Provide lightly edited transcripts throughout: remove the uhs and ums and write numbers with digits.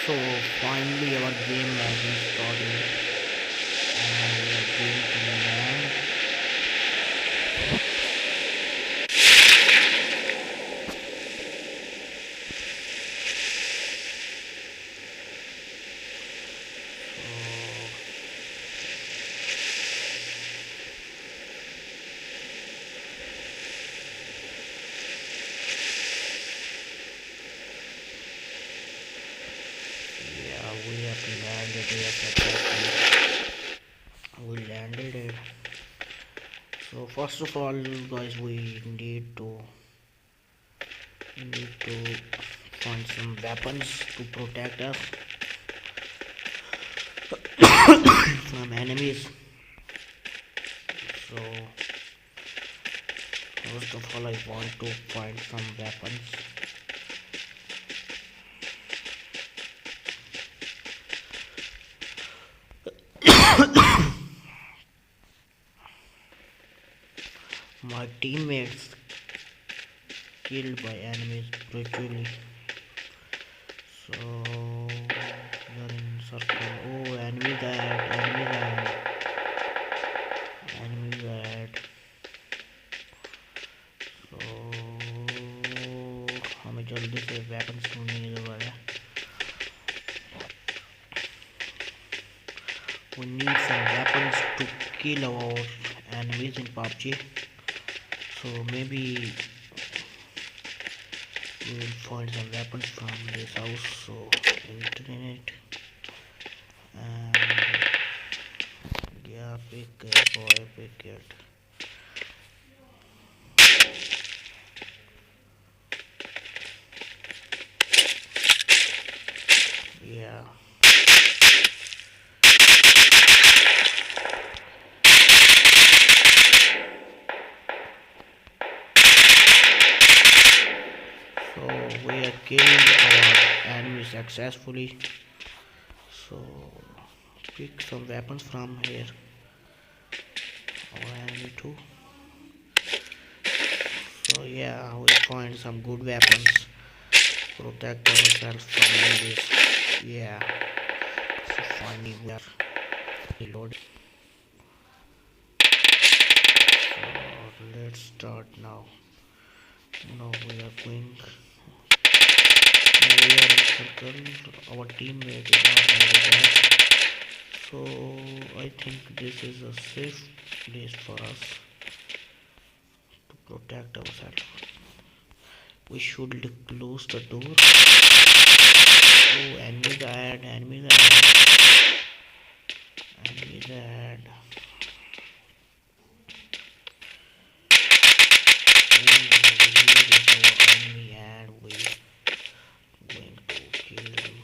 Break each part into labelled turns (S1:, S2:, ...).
S1: So finally our game has been started and we are going to land. Yeah, we have landed here successfully. We landed it. So first of all guys, we need to find some weapons to protect us from enemies. So first of all I want to find some weapons. My teammates killed by enemies brutally. So we are in circle. Oh, enemies ahead, enemies ahead, enemies ahead. So हमें जल्दी से weapons ढूंढने की जरूरत है. We need some weapons to kill our enemies in PUBG. So maybe we will find some weapons from this house. So internet and yeah, pick it boy, pick it. Yeah. So we have killed our enemy successfully. So pick some weapons from here. Our enemy too. So yeah, we find some good weapons. Protect ourselves from enemies. Yeah. So finally we are reloading. So let's start now. Now we are going. Now we are in circle. Our teammate is not very bad. So I think this is a safe place for us to protect ourselves. We should close the door. Oh, enemies ahead, enemies ahead, enemies ahead. Oh, here is our enemy and we going to kill him.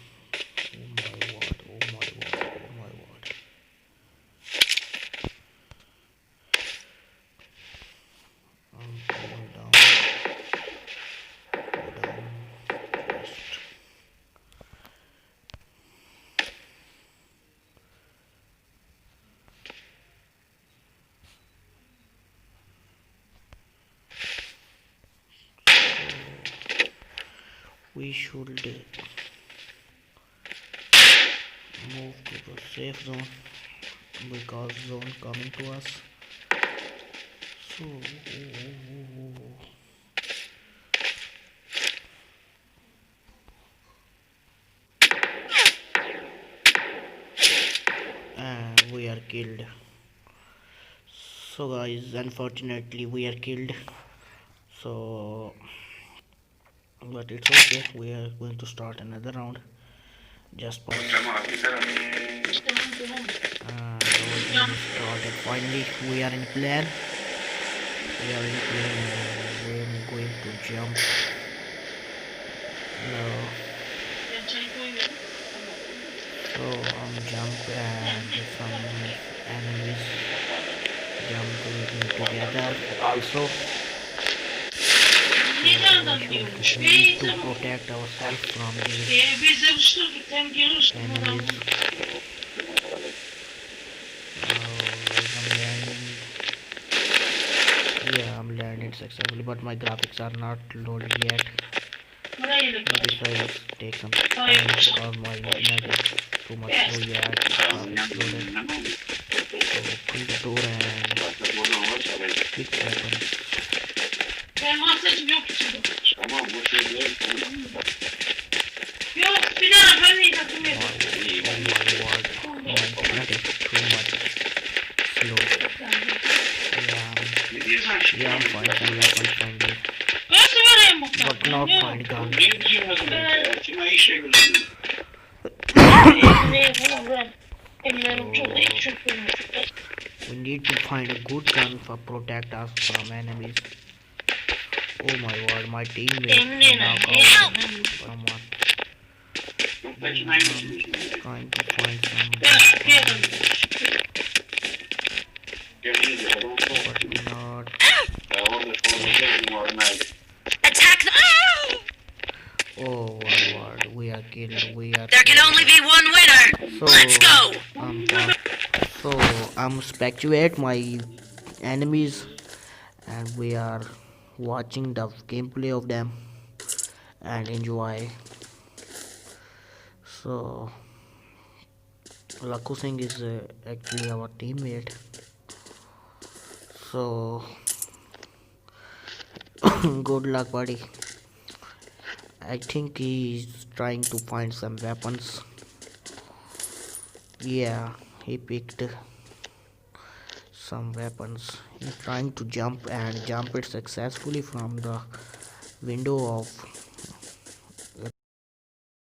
S1: Oh my word, oh my word, oh my word. I'm going down. Go down. Rest. We should move to the safe zone because zone coming to us. So and we are killed. So guys, unfortunately we are killed. So but it's okay, we are going to start another round. Just pause. Started. Finally we are in plan. We are in plan. We are going to jump. No. So jump and some enemies jump together also. We need to protect ourselves from these enemies. I'm landing. Yeah, I'm landing successfully, but my graphics are not loaded yet. but this I was taken time because my internet is too much slow yet exploded. So open the door and pick weapons.
S2: Ben hastasım yok içinde. Tamam bu şey değil. Yok bir daha böyle takım yok.
S1: Oh my word, my internet is too much slow. Yeah, I'm finding some weapons finally,
S2: Nasıl vereyim bu kadar?
S1: but not find gun. We need to find a good gun for protect us from enemies. Oh my word, my teammate knock out someone. Trying to find some, but not.
S3: Attack the.
S1: Oh my word, we are killed. We are.
S3: There can only be one winner.
S1: So,
S3: Let's go.
S1: So I'm spectate my enemies, and we are watching the gameplay of them and enjoy. So Lakku Singh is actually our teammate. So good luck, buddy. I think he's trying to find some weapons. Yeah, he picked some weapons. He's trying to jump and jump it successfully from the window of